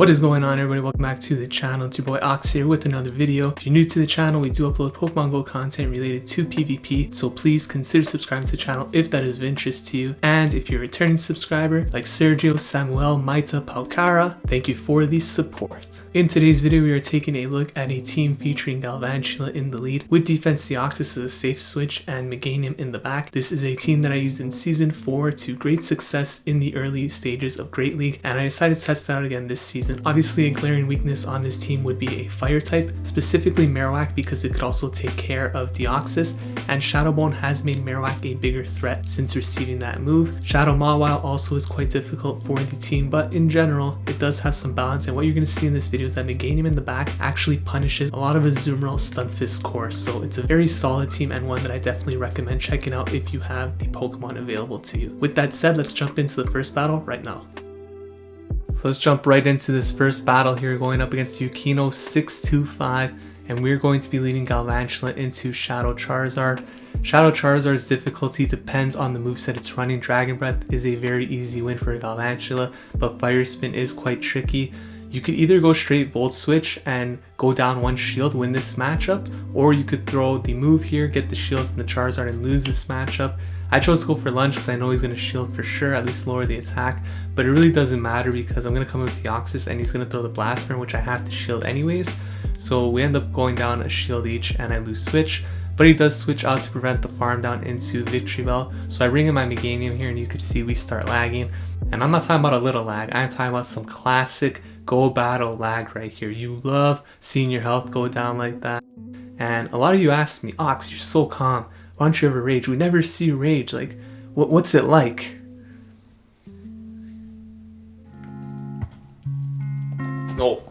What is going on, everybody? Welcome back to the channel. It's your boy Ox here with another video. If you're new to the channel, we do upload Pokemon Go content related to PvP, so please consider subscribing to the channel if that is of interest to you. And if you're a returning subscriber like Sergio, Samuel, Maita, Palcara, thank you for the support. In today's video, we are taking a look at a team featuring Galvantula in the lead with Defense Deoxys as a safe switch and Meganium in the back. This is a team that I used in Season 4 to great success in the early stages of Great League, and I decided to test it out again this season. Obviously, a glaring weakness on this team would be a fire type, specifically Marowak, because it could also take care of Deoxys, and Shadow Bone has made Marowak a bigger threat since receiving that move. Shadow Mawile also is quite difficult for the team, but in general, it does have some balance, and what you're going to see in this video is that Meganium in the back actually punishes a lot of Azumarill Stunfisk cores, so it's a very solid team and one that I definitely recommend checking out if you have the Pokemon available to you. With that said, let's jump into the first battle right now. So let's jump right into this first battle here, going up against Yukino 625, and we're going to be leading Galvantula into Shadow Charizard. Shadow Charizard's difficulty depends on the moveset it's running. Dragon Breath is a very easy win for Galvantula, but Fire Spin is quite tricky. You could either go straight Volt Switch and go down one shield, win this matchup, or you could throw the move here, get the shield from the Charizard and lose this matchup. I chose to go for Lunge because I know he's going to shield for sure, at least lower the attack, but it really doesn't matter because I'm going to come with Deoxys and he's going to throw the Blast Burn, which I have to shield anyways. So we end up going down a shield each and I lose Switch, but he does switch out to prevent the farm down into Victreebel. So I bring in my Meganium here and you can see we start lagging. And I'm not talking about a little lag, I'm talking about some classic go battle lag right here. You love seeing your health go down like that. And a lot of you ask me, Ox, you're so calm. Why don't you ever rage? We never see you rage. Like, what's it like? No.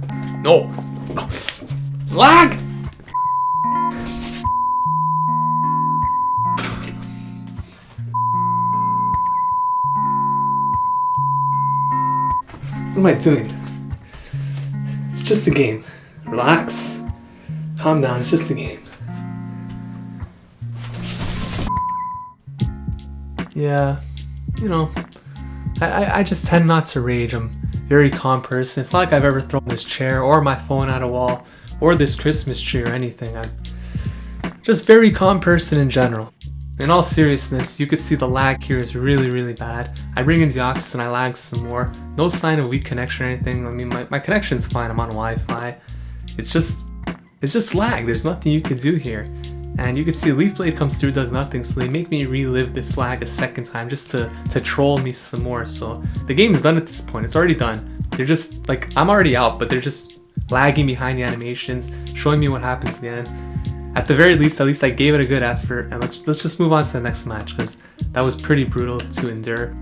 Lag! What am I doing? It's just a game. Relax. Calm down. It's just a game. Yeah, you know, I just tend not to rage. I'm a very calm person. It's not like I've ever thrown this chair or my phone at a wall or this Christmas tree or anything. I'm just a very calm person in general. In all seriousness, you can see the lag here is really bad. I bring in Deoxys and I lag some more. No sign of weak connection or anything. I mean, my connection's fine. I'm on Wi-Fi. It's just lag. There's nothing you can do here. And you can see Leaf Blade comes through, does nothing, so they make me relive this lag a second time just to troll me some more. So the game's done at this point. It's already done. They're just like, I'm already out, but they're just lagging behind the animations, showing me what happens again. At the very least, at least I gave it a good effort, and let's just move on to the next match because that was pretty brutal to endure.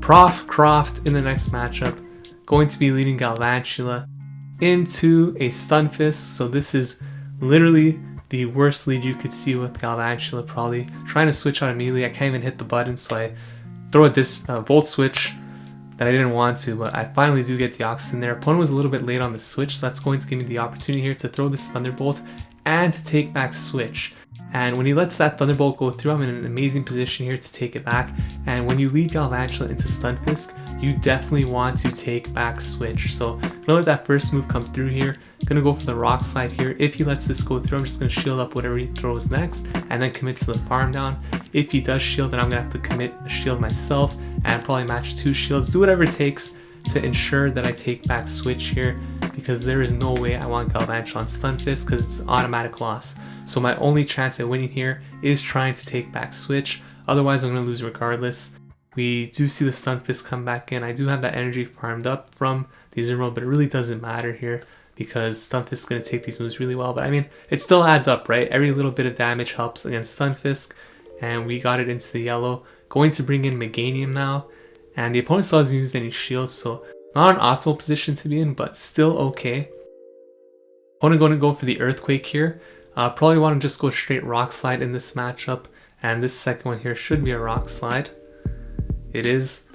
Prof Croft in the next matchup, going to be leading Galvantula into a Stunfisk. So this is literally the worst lead you could see with Galvantula, probably. Trying to switch out immediately, I can't even hit the button, so I throw this Volt Switch that I didn't want to, but I finally do get Deoxys in there. Opponent was a little bit late on the switch, so that's going to give me the opportunity here to throw this Thunderbolt and to take back Switch. And when he lets that Thunderbolt go through, I'm in an amazing position here to take it back. And when you lead Galvantula into Stunfisk, you definitely want to take back Switch. So I'm gonna let that first move come through here. Gonna go for the Rock Slide here. If he lets this go through, I'm just gonna shield up whatever he throws next and then commit to the farm down. If he does shield, then I'm gonna have to commit a shield myself and probably match 2 shields. Do whatever it takes to ensure that I take back Switch here, because there is no way I want Galvantula on Stunfisk because it's automatic loss. So my only chance at winning here is trying to take back Switch. Otherwise, I'm going to lose regardless. We do see the Stunfisk come back in. I do have that energy farmed up from the Azumarill, but it really doesn't matter here because Stunfisk is going to take these moves really well. But I mean, it still adds up, right? Every little bit of damage helps against Stunfisk, and we got it into the yellow. Going to bring in Meganium now, and the opponent still hasn't used any shields, so not an optimal position to be in, but still okay. Opponent going to go for the Earthquake here. Probably want to just go straight Rock Slide in this matchup, and this second one here should be a Rock Slide. It is,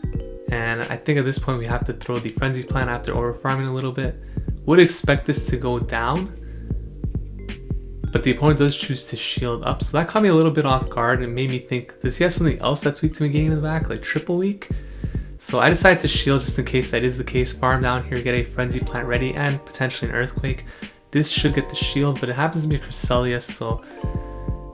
and I think at this point we have to throw the Frenzy Plant after overfarming a little bit. Would expect this to go down, but the opponent does choose to shield up, so that caught me a little bit off guard and made me think, does he have something else that's weak to Meganium in the back, like triple weak? So I decided to shield just in case that is the case. Farm down here, get a Frenzy Plant ready, and potentially an Earthquake. This should get the shield, but it happens to be a Cresselia, so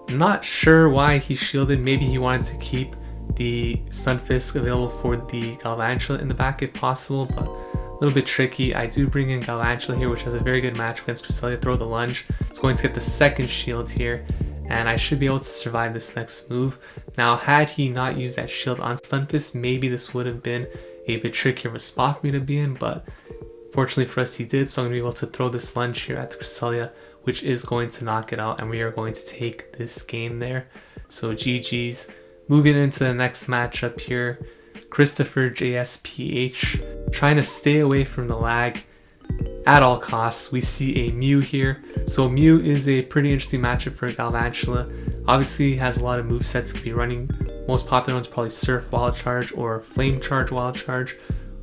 not sure why he shielded. Maybe he wanted to keep the Stunfisk available for the Galvantula in the back if possible, but a little bit tricky. I do bring in Galvantula here, which has a very good match against Cresselia. Throw the Lunge. It's going to get the second shield here, and I should be able to survive this next move. Now, had he not used that shield on Stunfisk, maybe this would have been a bit trickier of a spot for me to be in, but fortunately for us, he did, so I'm going to be able to throw this Lunge here at the Cresselia, which is going to knock it out, and we are going to take this game there. So GG's. Moving into the next matchup here, Christopher JSPH, trying to stay away from the lag at all costs. We see a Mew here. So Mew is a pretty interesting matchup for Galvantula. Obviously has a lot of movesets could be running. Most popular ones probably Surf Wild Charge or Flame Charge Wild Charge.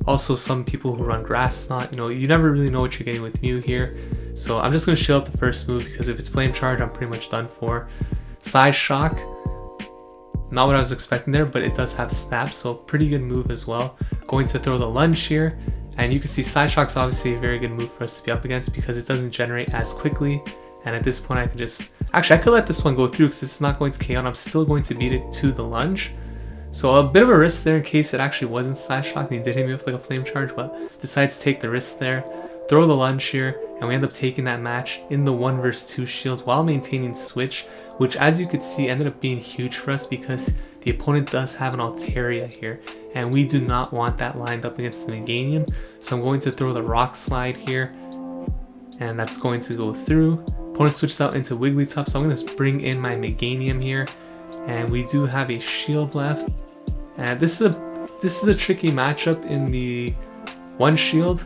Also some people who run Grass Knot, you never really know what you're getting with Mew here. So I'm just going to shield up the first move because if it's Flame Charge, I'm pretty much done for. Side Shock. Not what I was expecting there, but it does have Snap, so pretty good move as well. Going to throw the Lunge here, and you can see Side Shock's obviously a very good move for us to be up against because it doesn't generate as quickly. And at this point I could just... Actually, I could let this one go through because this is not going to KO, and I'm still going to beat it to the Lunge. So a bit of a risk there in case it actually wasn't Side Shock and he did hit me with like a Flame Charge, but decided to take the risk there. Throw the Lunge here, and we end up taking that match in the 1 vs 2 shields while maintaining Switch, which as you could see ended up being huge for us because the opponent does have an Altaria here, and we do not want that lined up against the Meganium. So I'm going to throw the Rock Slide here, and that's going to go through. Opponent switches out into Wigglytuff, so I'm going to bring in my Meganium here, and we do have a shield left. And this is a tricky matchup in the 1 shield.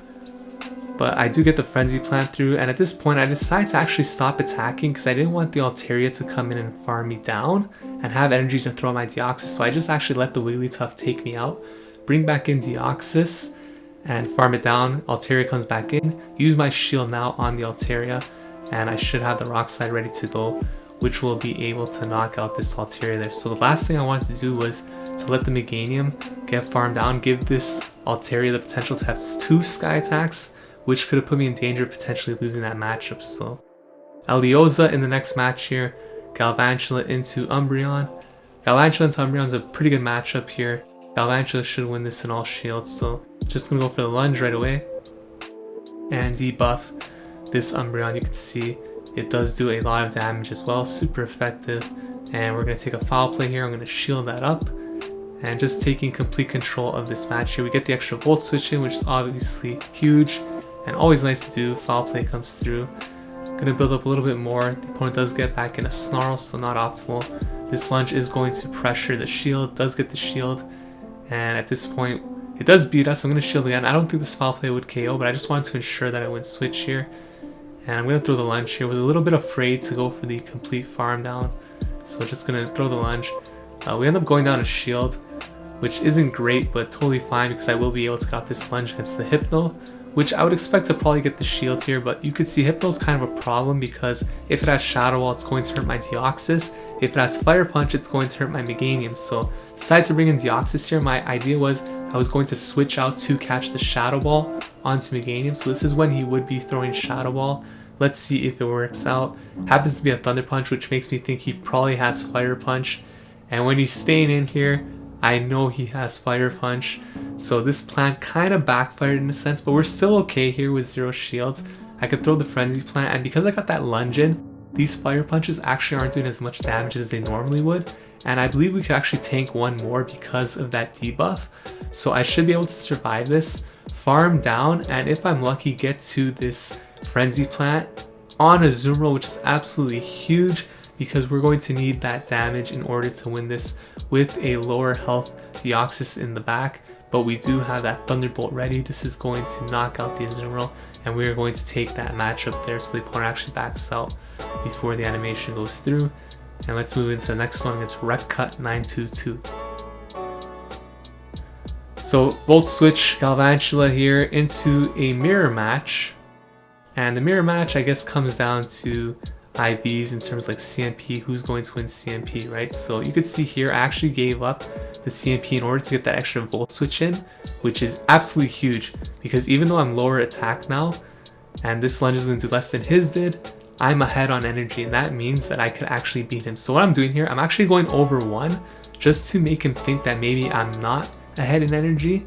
But I do get the Frenzy Plant through, and at this point I decide to actually stop attacking because I didn't want the Altaria to come in and farm me down and have energy to throw my Deoxys. So I just actually let the Wigglytuff take me out, bring back in Deoxys, and farm it down. Altaria comes back in, use my shield now on the Altaria, and I should have the Rock Slide ready to go, which will be able to knock out this Altaria there. So the last thing I wanted to do was to let the Meganium get farmed down, give this Altaria the potential to have 2 Sky Attacks, which could have put me in danger of potentially losing that matchup. So Elioza in the next match here, Galvantula into Umbreon. Galvantula into Umbreon is a pretty good matchup here. Galvantula should win this in all shields, so just gonna go for the Lunge right away and debuff this Umbreon. You can see it does do a lot of damage as well, super effective. And we're gonna take a foul play here. I'm gonna shield that up and just taking complete control of this match here. We get the extra Volt Switch in, which is obviously huge and always nice to do. Foul play comes through. Gonna build up a little bit more. The opponent does get back in a Snarl, so not optimal. This Lunge is going to pressure the shield, does get the shield, and at this point it does beat us. I'm gonna shield again. I don't think this foul play would KO, but I just wanted to ensure that I win Switch here. And I'm gonna throw the Lunge here. Was a little bit afraid to go for the complete farm down, so just gonna throw the Lunge. We end up going down a shield, which isn't great, but totally fine because I will be able to get off this Lunge against the Hypno, which I would expect to probably get the shield here, but you could see Hypno's kind of a problem because if it has Shadow Wall, it's going to hurt my Deoxys. If it has Fire Punch, it's going to hurt my Meganium. So decided to bring in Deoxys here. My idea was I was going to switch out to catch the Shadow Ball onto Meganium. So this is when he would be throwing Shadow Ball. Let's see if it works out. Happens to be a Thunder Punch, which makes me think he probably has Fire Punch. And when he's staying in here, I know he has Fire Punch. So this plan kind of backfired in a sense, but we're still okay here with 0 shields. I could throw the Frenzy Plant, and because I got that Lunge in, these Fire Punches actually aren't doing as much damage as they normally would. And I believe we could actually tank 1 more because of that debuff. So I should be able to survive this, farm down, and if I'm lucky, get to this Frenzy Plant on a Azumarill, which is absolutely huge because we're going to need that damage in order to win this with a lower health Deoxys in the back. But we do have that Thunderbolt ready. This is going to knock out the Azumarill, and we are going to take that matchup there, so the opponent actually backs out before the animation goes through. And let's move into the next one. It's Wreck Cut 922. So Volt Switch Galvantula here into a mirror match. And the mirror match, I guess, comes down to IVs in terms of like CMP, who's going to win CMP, right? So you could see here, I actually gave up the CMP in order to get that extra Volt Switch in, which is absolutely huge, because even though I'm lower attack now, and this Lunge is going to do less than his did, I'm ahead on energy, and that means that I could actually beat him. So what I'm doing here, I'm actually going over 1, just to make him think that maybe I'm not ahead in energy,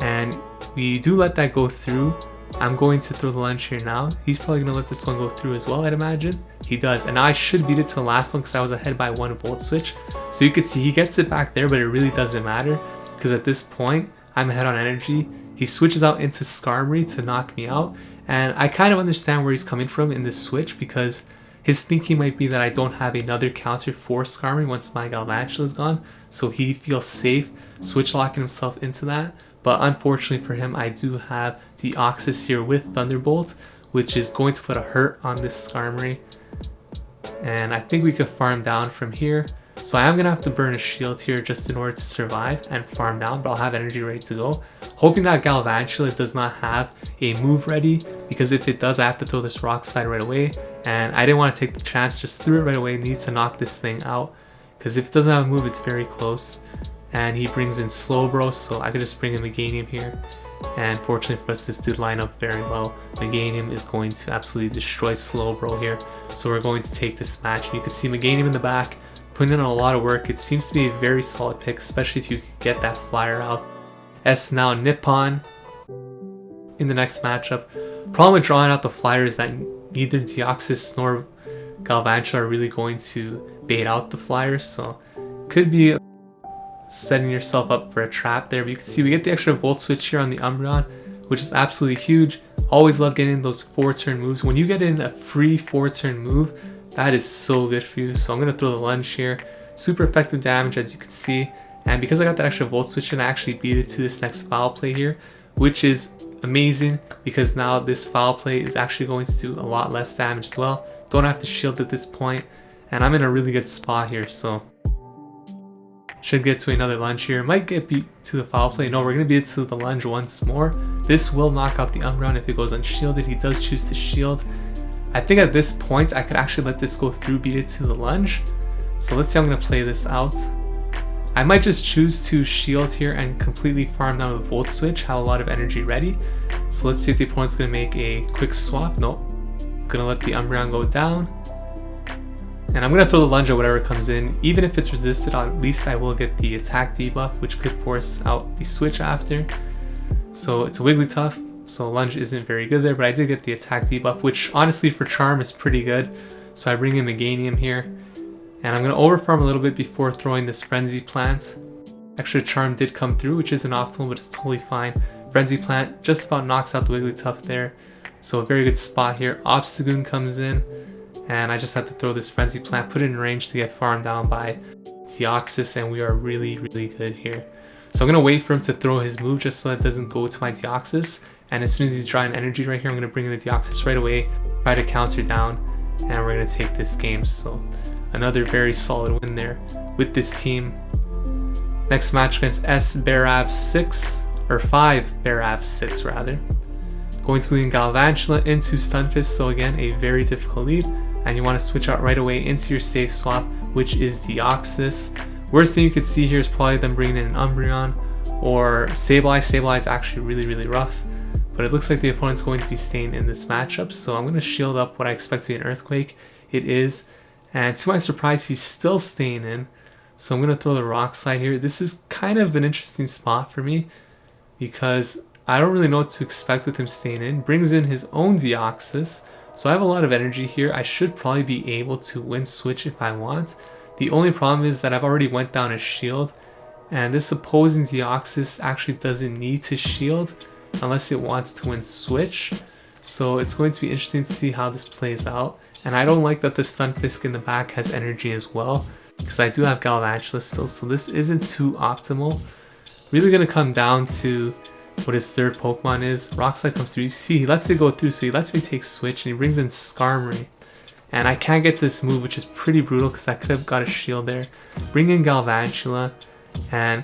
and we do let that go through. I'm going to throw the Lunge here now. He's probably going to let this one go through as well, I'd imagine. He does, and now I should beat it to the last one because I was ahead by 1 Volt Switch. So you could see he gets it back there, but it really doesn't matter because at this point, I'm ahead on energy. He switches out into Skarmory to knock me out, and I kind of understand where he's coming from in this switch because his thinking might be that I don't have another counter for Skarmory once my Galvantula is gone, so he feels safe switch locking himself into that. But unfortunately for him, I do have Deoxys here with Thunderbolt, which is going to put a hurt on this Skarmory. And I think we could farm down from here. So I am going to have to burn a shield here just in order to survive and farm down, but I'll have energy ready to go. Hoping that Galvantula does not have a move ready, because if it does, I have to throw this Rock Slide right away. And I didn't want to take the chance, just threw it right away. Need to knock this thing out, because if it doesn't have a move, it's very close. And he brings in Slowbro, so I could just bring in Meganium here. And fortunately for us, this did line up very well. Meganium is going to absolutely destroy Slowbro here. So we're going to take this match. And you can see Meganium in the back, putting in a lot of work. It seems to be a very solid pick, especially if you could get that flyer out. S now Nippon in the next matchup. Problem with drawing out the flyer is that neither Deoxys nor Galvantula are really going to bait out the flyer, so could be setting yourself up for a trap there. But you can see we get the extra Volt Switch here on the Umbreon, which is absolutely huge. Always love getting those 4-turn moves. When you get in a free 4-turn move, that is so good for you. So I'm going to throw the Lunge here. Super effective damage, as you can see. And because I got that extra Volt Switch in, I actually beat it to this next foul play here, which is amazing because now this foul play is actually going to do a lot less damage as well. Don't have to shield at this point, and I'm in a really good spot here, so should get to another Lunge here. Might get beat to the foul play. No, we're going to beat it to the Lunge once more. This will knock out the Umbreon if it goes unshielded. He does choose to shield. I think at this point I could actually let this go through, beat it to the Lunge. So let's see how I'm going to play this out. I might just choose to shield here and completely farm down with Volt Switch, have a lot of energy ready. So let's see if the opponent's going to make a quick swap. Nope. Going to let the Umbreon go down. And I'm going to throw the Lunge at whatever comes in. Even if it's resisted, at least I will get the attack debuff, which could force out the switch after. So it's a Wigglytuff, so Lunge isn't very good there, but I did get the attack debuff, which honestly for Charm is pretty good. So I bring in Meganium here. And I'm going to overfarm a little bit before throwing this Frenzy Plant. Extra Charm did come through, which isn't optimal, but it's totally fine. Frenzy Plant just about knocks out the Wigglytuff there. So a very good spot here. Obstagoon comes in. And I just had to throw this Frenzy Plant, put it in range to get farmed down by Deoxys, and we are really, really good here. So I'm going to wait for him to throw his move just so it doesn't go to my Deoxys. And as soon as he's drawing energy right here, I'm going to bring in the Deoxys right away, try to counter down, and we're going to take this game. So another very solid win there with this team. Next match against S Barav 6, or 5 Barav 6 rather. Going to bring Galvantula into Stunfisk, so again a very difficult lead. And you want to switch out right away into your safe swap, which is Deoxys. Worst thing you could see here is probably them bringing in an Umbreon or Sableye. Sableye is actually really, really rough, but it looks like the opponent's going to be staying in this matchup. So I'm going to shield up what I expect to be an Earthquake. It is, and to my surprise, he's still staying in. So I'm going to throw the Rock Slide here. This is kind of an interesting spot for me because I don't really know what to expect with him staying in. Brings in his own Deoxys. So I have a lot of energy here. I should probably be able to win switch if I want. The only problem is that I've already went down a shield, and this opposing Deoxys actually doesn't need to shield unless it wants to win switch. So it's going to be interesting to see how this plays out. And I don't like that the Stunfisk in the back has energy as well, because I do have Galvantula still, so this isn't too optimal. Really going to come down to what his third Pokemon is. Rock Slide comes through. You see, he lets it go through, so he lets me take switch, and he brings in Skarmory. And I can't get to this move, which is pretty brutal because I could have got a shield there. Bring in Galvantula, and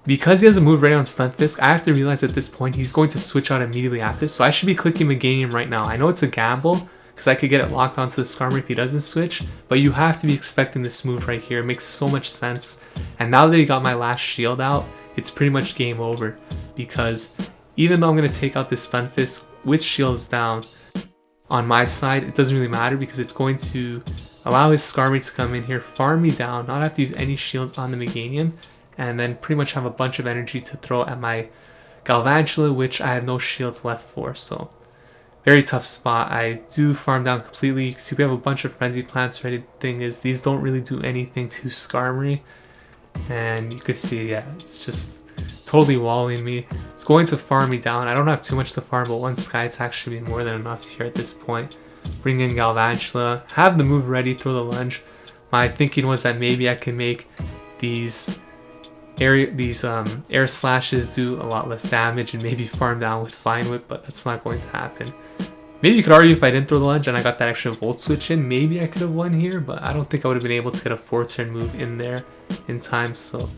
because he has a move ready on Stunfisk, I have to realize at this point he's going to switch out immediately after, so I should be clicking Meganium right now. I know it's a gamble because I could get it locked onto the Skarmory if he doesn't switch, but you have to be expecting this move right here. It makes so much sense. And now that he got my last shield out, it's pretty much game over, because even though I'm going to take out this Stunfisk with shields down, on my side, it doesn't really matter because it's going to allow his Skarmory to come in here, farm me down, not have to use any shields on the Meganium, and then pretty much have a bunch of energy to throw at my Galvantula, which I have no shields left for. So very tough spot. I do farm down completely. You can see we have a bunch of Frenzy Plants ready. The thing is, these don't really do anything to Skarmory. And you can see, yeah, it's just totally walling me. It's going to farm me down. I don't have too much to farm, but one Sky Attack should be more than enough here at this point. Bring in Galvantula, have the move ready, throw the Lunge. My thinking was that maybe I can make these air slashes do a lot less damage and maybe farm down with Fine Whip, but that's not going to happen. Maybe you could argue if I didn't throw the Lunge and I got that extra Volt Switch in, maybe I could have won here, but I don't think I would have been able to get a 4-turn move in there in time. So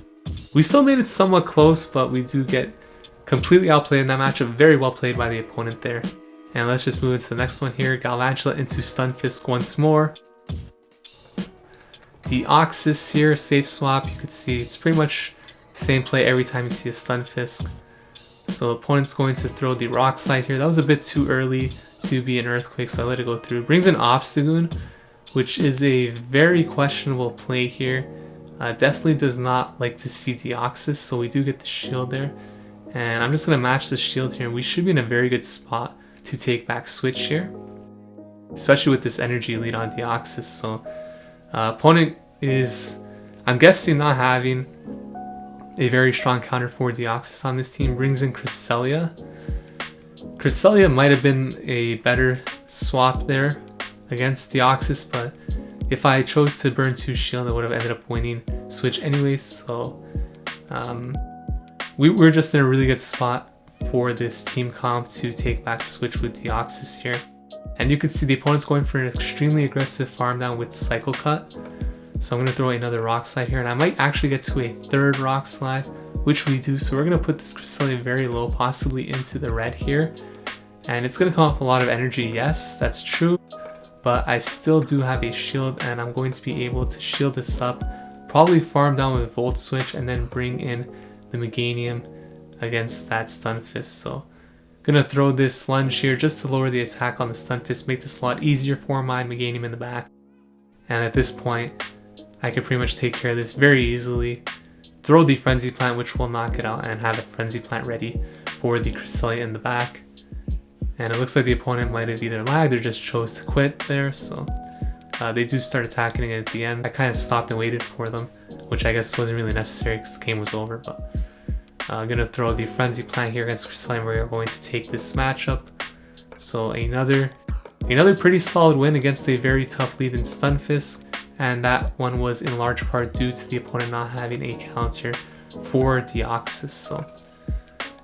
we still made it somewhat close, but we do get completely outplayed in that matchup. Very well played by the opponent there. And let's just move into the next one here. Galvantula into Stunfisk once more. Deoxys here, safe swap. You could see it's pretty much same play every time you see a Stunfisk. So opponent's going to throw the Rock Slide here. That was a bit too early to be an Earthquake, so I let it go through. Brings in Obstagoon, which is a very questionable play here. Definitely does not like to see Deoxys, so we do get the shield there. And I'm just going to match the shield here. We should be in a very good spot to take back Switch here, especially with this energy lead on Deoxys. So opponent is, I'm guessing, not having a very strong counter for Deoxys on this team. Brings in Cresselia. Cresselia might have been a better swap there against Deoxys, but if I chose to burn 2 shield, I would have ended up winning Switch anyways. So we're just in a really good spot for this team comp to take back Switch with Deoxys here. And you can see the opponent's going for an extremely aggressive farm down with Cycle Cut. So I'm going to throw another Rock Slide here, and I might actually get to a 3rd Rock Slide, which we do. So we're going to put this Cresselia very low, possibly into the red here. And it's going to come off a lot of energy, yes, that's true. But I still do have a shield, and I'm going to be able to shield this up, probably farm down with Volt Switch, and then bring in the Meganium against that Stunfisk. So I'm going to throw this Lunge here just to lower the attack on the Stunfisk, make this a lot easier for my Meganium in the back. And at this point, I can pretty much take care of this very easily. Throw the Frenzy Plant, which will knock it out, and have a Frenzy Plant ready for the Cresselia in the back. And it looks like the opponent might have either lagged or just chose to quit there, so they do start attacking it at the end. I kind of stopped and waited for them, which I guess wasn't really necessary because the game was over, but I'm going to throw the Frenzy Plant here against Cresselia. We are going to take this matchup. So another pretty solid win against a very tough lead in Stunfisk, and that one was in large part due to the opponent not having a counter for Deoxys. So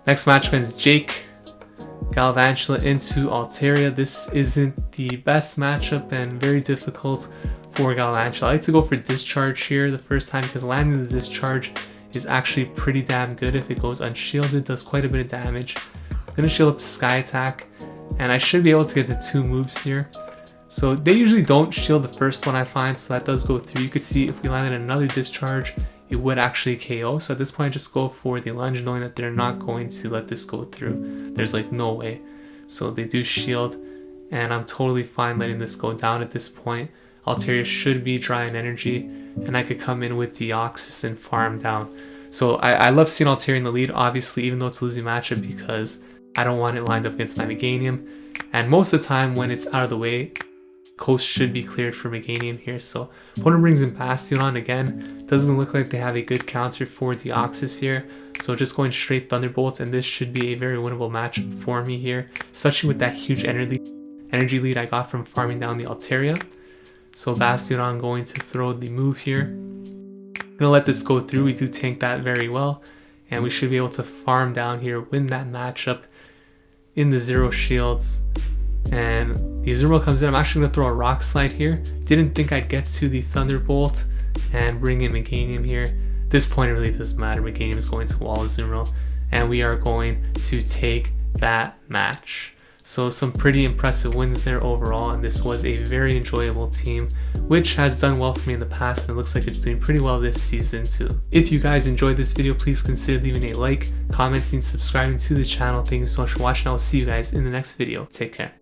next matchup is Jake Galvantula into Altaria. This isn't the best matchup and very difficult for Galvantula. I like to go for Discharge here the first time because landing the Discharge is actually pretty damn good if it goes unshielded. Does quite a bit of damage. I'm going to shield up the Sky Attack, and I should be able to get the 2 moves here. So they usually don't shield the first one, I find, so that does go through. You could see if we landed another Discharge, it would actually KO. So at this point, I just go for the Lunge, knowing that they're not going to let this go through. There's like no way. So they do shield, and I'm totally fine letting this go down at this point. Altaria should be dry in energy, and I could come in with Deoxys and farm down. So I love seeing Altaria in the lead, obviously, even though it's a losing matchup, because I don't want it lined up against my Meganium. And most of the time when it's out of the way, coast should be cleared for Meganium here. So opponent brings in Bastiodon again. Doesn't look like they have a good counter for Deoxys here. So just going straight Thunderbolt, and this should be a very winnable matchup for me here, especially with that huge energy lead I got from farming down the Altaria. So Bastiodon going to throw the move here. Gonna let this go through. We do tank that very well, and we should be able to farm down here, win that matchup in the 0 shields. And the Azumarill comes in. I'm actually going to throw a Rock Slide here. Didn't think I'd get to the Thunderbolt and bring in Meganium here. At this point, it really doesn't matter. Meganium is going to wall Azumarill, and we are going to take that match. So some pretty impressive wins there overall, and this was a very enjoyable team, which has done well for me in the past, and it looks like it's doing pretty well this season too. If you guys enjoyed this video, please consider leaving a like, commenting, subscribing to the channel. Thank you so much for watching. I will see you guys in the next video. Take care.